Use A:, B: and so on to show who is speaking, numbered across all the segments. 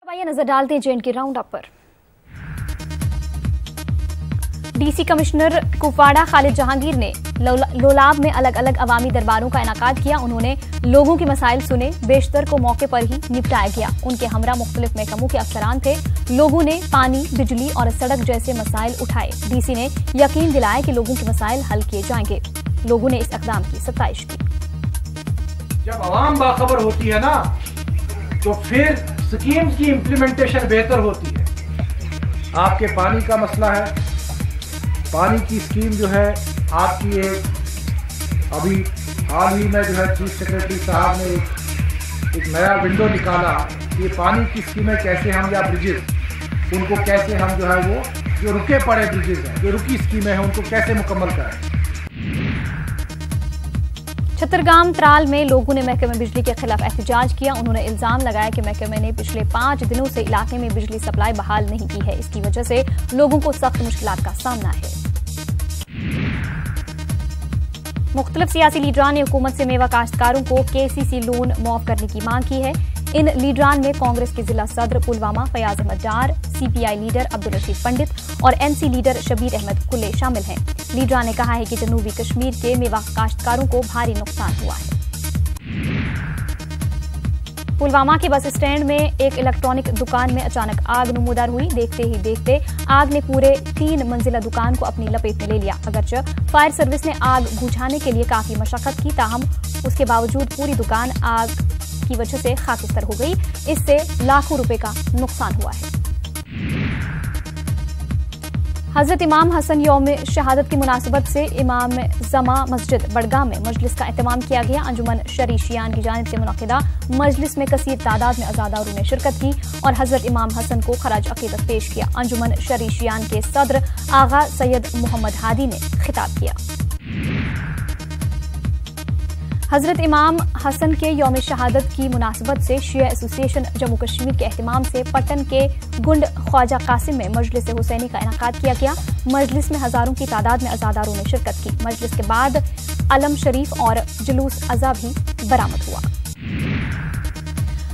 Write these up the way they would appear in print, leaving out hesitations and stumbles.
A: आइए नजर डालते हैं जे&के राउंड अप पर। डीसी कमिश्नर कुपवाड़ा खालिद जहांगीर ने लोलाब में अलग अलग अवामी दरबारों का इनाकाद किया। उन्होंने लोगों के मसाइल सुने, बेशतर को मौके पर ही निपटाया गया। उनके हमरा मुख्तलिफ महकमों के अफसरान थे। लोगों ने पानी, बिजली और सड़क जैसे मसाइल उठाए। डीसी ने यकीन दिलाया कि लोगों के मसाइल हल किए जाएंगे। लोगों ने इस इक़दाम की सताइश की।
B: जब आवाम बाखबर होती है ना तो फिर स्कीम्स की इम्प्लीमेंटेशन बेहतर होती है। आपके पानी का मसला है, पानी की स्कीम जो है आपकी अभी हाल ही में जो है चीफ सेक्रेटरी साहब ने एक नया विंडो निकाला कि ये पानी की स्कीमें कैसे हम या ब्रिजेस उनको कैसे हम जो है वो जो रुके पड़े ब्रिजेस हैं, जो रुकी स्कीमें हैं उनको कैसे मुकम्मल करें।
A: छतरगाम त्राल में लोगों ने महकमे बिजली के खिलाफ एहतजाज किया। उन्होंने इल्जाम लगाया कि महकमे ने पिछले 5 दिनों से इलाके में बिजली सप्लाई बहाल नहीं की है। इसकी वजह से लोगों को सख्त मुश्किलात का सामना है। मुख्तलिफ सियासी लीडरान ने हुकूमत से मेवा काश्तकारों को KCC लोन माफ करने की मांग की है। इन लीडरान में कांग्रेस के जिला सदर पुलवामा फयाज अहमद डार, CPI लीडर अब्दुल रशीद पंडित और NC लीडर शबीर अहमद कुल्ले शामिल हैं। लीडरान ने कहा है कि जनूबी कश्मीर के मेवा काश्तकारों को भारी नुकसान हुआ है। पुलवामा के बस स्टैंड में एक इलेक्ट्रॉनिक दुकान में अचानक आग नमूदार हुई। देखते ही देखते आग ने पूरे 3 मंजिला दुकान को अपनी लपेट में ले लिया। अगरचे फायर सर्विस ने आग बुझाने के लिए काफी मशक्कत की, ताहम उसके बावजूद पूरी दुकान आग की वजह से खाकिस्तर हो गई। इससे लाखों रुपए का नुकसान हुआ है। हजरत इमाम हसन यौम शहादत की मुनासबत से इमाम जमा मस्जिद बड़गाम में मजलिस का एहतमाम किया गया। अंजुमन शरीशियान की जानिब से मुनक़िदा मजलिस में कसीर तादाद में अज़ादारों ने शिरकत की और हजरत इमाम हसन को खराज अकीदत पेश किया। अंजुमन शरीशियान के सदर आगा सैयद मोहम्मद हादी ने खिताब किया। हजरत इमाम हसन के यौम शहादत की मुनासबत से शिया एसोसिएशन जम्मू कश्मीर के एहतमाम से पट्टन के गुंड ख्वाजा कासिम में मजलिस हुसैनी का इनाकाद किया गया। मजलिस में हजारों की तादाद में अज़ादारों ने शिरकत की। मजलिस के बाद अलम शरीफ और जुलूस अज़ा भी बरामद हुआ।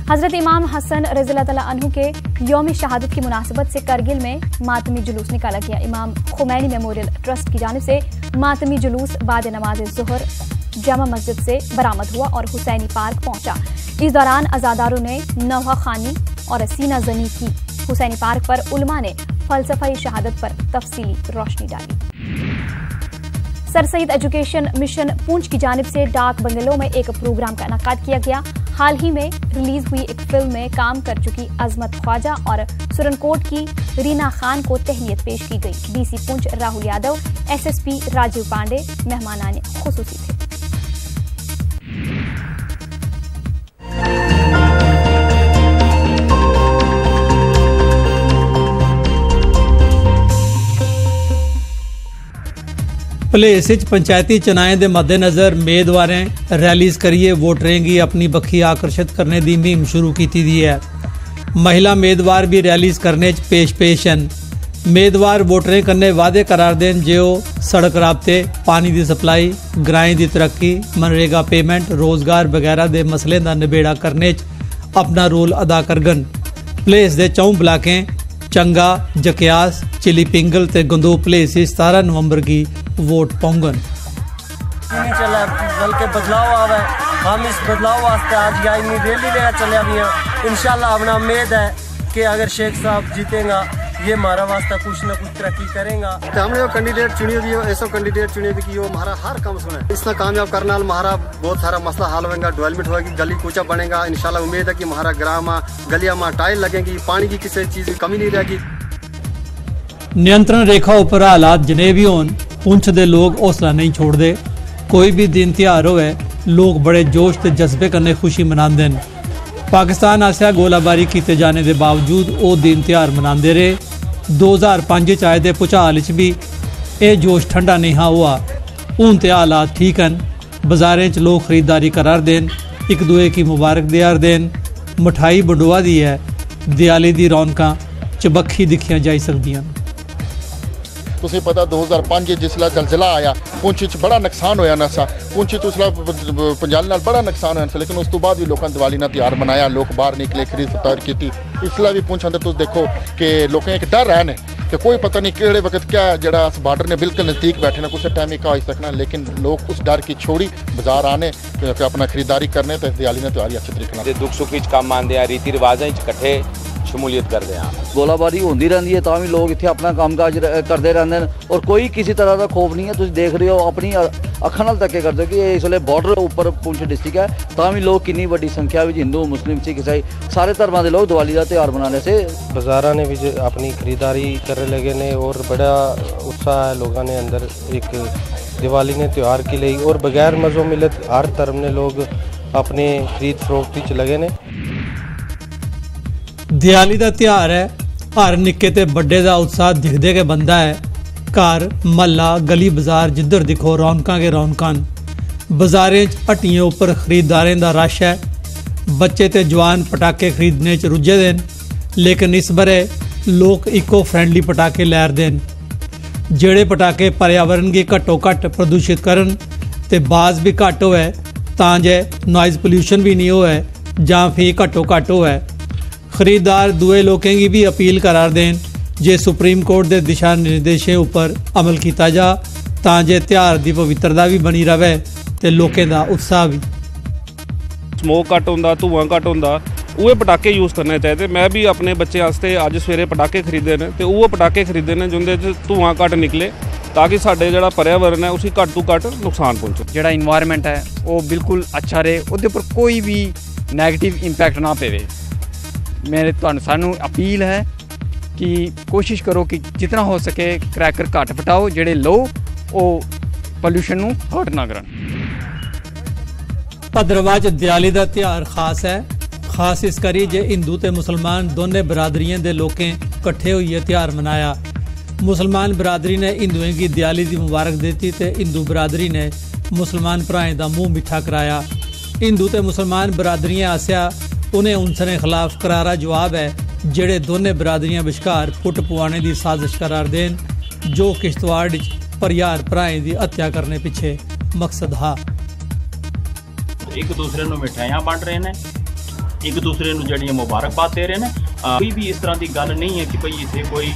A: हजरत इमाम हसन रज़ियल्लाहु तआला अन्हु के यौम शहादत की मुनासबत से करगिल में मातमी जुलूस निकाला गया। इमाम खुमैनी मेमोरियल ट्रस्ट की जानिब से मातमी जुलूस बाद नमाज ज़ोहर जामा मस्जिद से बरामद हुआ और हुसैनी पार्क पहुंचा। इस दौरान अज़ादारों ने नौहा खानी और सीना जनी की। हुसैनी पार्क पर उलमा ने फलसफा शहादत पर तफसीली रोशनी डाली। सर सईद एजुकेशन मिशन पूंछ की जानिब से डाक बंगलों में एक प्रोग्राम का इनाकाद किया गया। हाल ही में रिलीज हुई एक फिल्म में काम कर चुकी अजमत ख्वाजा और सुरनकोट की रीना खान को तहनीत पेश की गई। DC पूंछ राहुल यादव, SSP राजीव पांडे मेहमानान खुसूसी थे।
C: भलेस पंचायती चुनाएं के मद्देनज़र मेदवारें रैलीज करिए वोटरें गी अपनी बक्खी आकर्षित करने की मुहिम शुरू की दी है। महिला मेदवार भी रैलीज करने पेश हैं। मेदवार वोटरें कन्ने वादे करार देन जो सड़क राबते, पानी की सप्लाई, ग्राएं की तरक्की, मनरेगा पेमेंट, रोजगार वगैरह के मसलों का निबेड़ा करने अपना रोल अदा करगन। भलेस के 4 ब्लाकें चंगा, जकियास, चिली पिंगल ते गंदोह भलेस 17 नवंबर की वोट पाऊंगन।
D: चला बल्कि बदलाव आवे, हम इस बदलाव वास्ते आज या इन्नी रैली लेना चले अभी। इंशाल्लाह अपना उम्मीद है कि अगर शेख साहब जीतेगा ये हमारा वास्ता कुछ न कुछ तरक्की करेगा।
E: तो हमने जो कैंडिडेट चुनी दी ऐसा कैंडिडेट चुनी दी कि वो हमारा हर काम सुने। इसमें कामयाब करना हमारा बहुत सारा मसला हल होगा, डेवलपमेंट होगी, गली कूचा बनेगा। इंशाल्लाह उम्मीद है कि हमारा ग्राम में गलियां में टाइल लगेंगी, पानी की किसी चीज की कमी नहीं रहेगी।
C: नियंत्रण रेखा उपर हालात जने भी होन, पुंछ दे लोग हौसला नहीं छोड़ते। कोई भी दिन त्यौहार होवे, लोग बड़े जोश ते जज्बे कन्ने खुशी मनाते हैं। पाकिस्तान आसिया गोलाबारी किए जाने के बावजूद वो दिन त्यौहार मनाते रहे। 2005 च आए दे भूचाल च भी ये जोश ठंडा नहीं हुआ। हूँ तो हालात ठीक हैं। बाजारें च लोग खरीदारी करार देन, एक दूए की मुबारक देआर देन, मिठाई बंडोआ दी है। दिवाली की रौनकां चबक्खी दिखियां जाई सकदियां।
F: तुसें पता 2005 जिसला जलजिला आया पुंछ च बड़ा नुकसान होया ना सा पुंछ तो उसला पंजाब नाल बड़ा नुकसान होया, लेकिन उस तो बाद भी लोगों ने दिवाली का त्यौहार मनाया, लोग बाहर निकले, खरीद फरोख्त की। इसलिए भी पुंछ अंदर तुम देखो कि लोगों एक डर है ने कि कोई पता नहीं किहड़े वक्त क्या जरा बार्डर ने बिल्कुल नज़दीक बैठे ना, कुछ टाइम ही का हो सकना, लेकिन लोग उस डर की छोड़ी बाजार आने अपना खरीदारी करने तो दिवाली का त्यौहार अच्छे तरीके से
G: दुख सुख कम आते हैं, रीति रिवाजा इकट्ठे शमूलियत करते हैं।
H: गोलाबारी होती रहती है तो भी लोग इतने अपना काम काज करते रहते हैं और कोई किसी तरह का खौफ नहीं है। तुम देख रहे हो अपनी अखा नाल धक्के करते कि इस वे बॉर्डर उपर पुंछ डिस्ट्रिक्ट है तो भी लोग कितनी बड़ी संख्या में हिंदू मुस्लिम सिख ईसाई सारे धर्मों के लोग दिवाली का त्यौहार मनाने से
D: बाजारा ने भी अपनी खरीदारी करने लगे ने और बड़ा उत्साह है लोगों ने अंदर एक दिवाली ने त्यौहार के लिए, और बगैर मज़ो मिलत हर धर्म ने लोग अपने खरीद फरोख्ती च लगे ने।
C: दिवाली का त्यौहार है, हर निक्के ते बड़े का उत्साह दिखदे के बनता है। घर महला गली बाजार जिधर दिखो रौनकां के रौनकां, बाजारें च हट्टियें उपर खरीददारें का रश है। बच्चे ते जवान पटाके खरीदने च रुझे दे न, लेकिन इस बरे लोग इको फ्रेंडली पटाके लैरदे न, जेड़े पटाके पर्यावरण की घट्टो घट्ट प्रदूषित करन ते बाज भी घट होवे तां जे नॉइज़ पोल्यूशन भी नहीं होवे जां फी घट्टो घट होवे। खरीददार दुए लोगों की भी अपील करार देन जे सुप्रीम कोर्ट के दिशा निर्देशों उपर अमल किया जा तां जे त्यौहार की पवित्रता भी बनी रहे ते लोगों का उत्साह भी।
I: स्मोक घट होंदा, धुआं घट होंदा, उहे पटाके यूज़ करने चाहिए। मैं भी अपने बच्चे वास्ते अज सवेरे पटाके खरीदे ने ते उहे पटाके खरीदे ने जिंदे च धुआं घट निकले ताकि साडे जिहड़ा पर्यावरण है उसी घट तो घट नुकसान पहुंचे।
J: जिहड़ा इन्वायरमेंट है वो बिल्कुल अच्छा रहे, उहदे उपर कोई भी नैगेटिव इंपैक्ट ना पवे। मेरे सानू अपील है कि कोशिश करो कि जितना हो सके क्रैकर घट फटाओ, जेड़े लो वो पोल्यूशन नू हर्ट ना करन।
C: भद्रवाह च दिवाली का त्यौहार खास है, खास इस करी जे हिंदू ते मुसलमान दोनों बरादरियों के लोकें कट्ठे होइए त्यौहार मनाया। मुसलमान बरादरी ने हिंदुओं की दिवाली की मुबारक देती ते हिंदू बरादरी ने मुसलमान भराएं का मुंह मिठा कराया। हिंदू ते मुसलमान बरादरियां आसिया उन्हें उनसने खिलाफ करारा जवाब है जेड़े दोनों बरादरियां विचकार फुट पवाने की साजिश करार देन जो किश्तवाड़ परिवार भराएं की हत्या करने पिछे मकसद हा।
K: एक दूसरे को मिठाइयां बंट रहे हैं, एक दूसरे को जड़ियां मुबारकबाद दे रहे हैं। कोई भी इस तरह की गल नहीं है कि भाई इतने कोई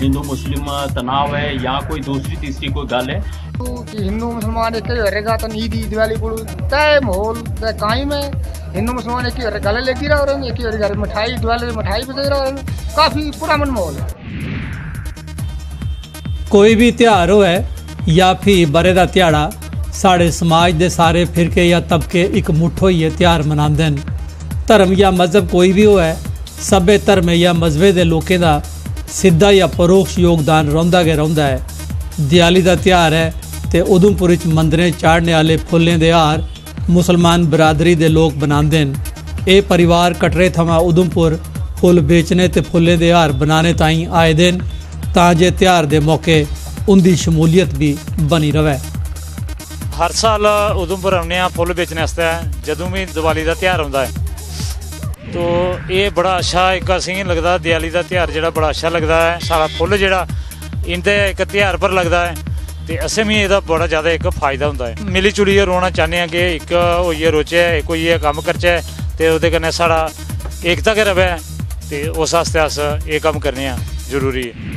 K: हिंदू मुस्लिम तनाव है या कोई दूसरी तीसरी कोई गल है।
L: कि हिंदू मुसलमान एक रहेगा तो ईद दिवाली को तय माहौल कायम है। हिंदू मुसलमान एक ही गले लेके रह रहे हैं, एक ही घर मिठाई दिवाली मिठाई भी दे रहे हैं, काफ़ी पुराना माहौल है।
C: कोई भी त्यौहार होए या फिर बरे का ध्याड़ा साढ़े समाज के सारे फिरके या तबके एक मुठ होइए त्यौहार मनाते हैं। धर्म या मजहब कोई भी होए, सभे धर्म या मजहबे के लोगों का सीधा या परोक्ष योगदान रहिंदा गै रहिंदा है। दिवाली का त्यौहार है तो उधमपुर मंदिरें चाढ़ने वाले फुल्लें दे हार मुसलमान बरादरी के लोग बनाते हैं। ये परिवार कटरे थमां उधमपुर फुल बेचने ते फुल्लें दे हार बनाने ताईं आए दिन तां जे त्यौहार के मौके उनकी शमूलियत भी बनी रहे।
M: हर साल उधमपुर आने फुल बेचने आस्ते जदों भी दिवाली का त्यौहार आउंदा है तो ये बड़ा अच्छा एक असीं लगता। दिवाली का त्यौहार जो बड़ा अच्छा लगता है, सारा फुल जो इनते एक त्यौहार पर लगता है तो असें भी इसका बड़ा ज़्यादा एक फायदा होंदा है। मिली जुलिए रोना चाहते हैं कि एक होइए रोचे एक होइए कम्म करचै तो उहदे कन्नै साढ़ा एकता गै रवै, तो उस आस्ते अस ये कम्म करने जरूरी है।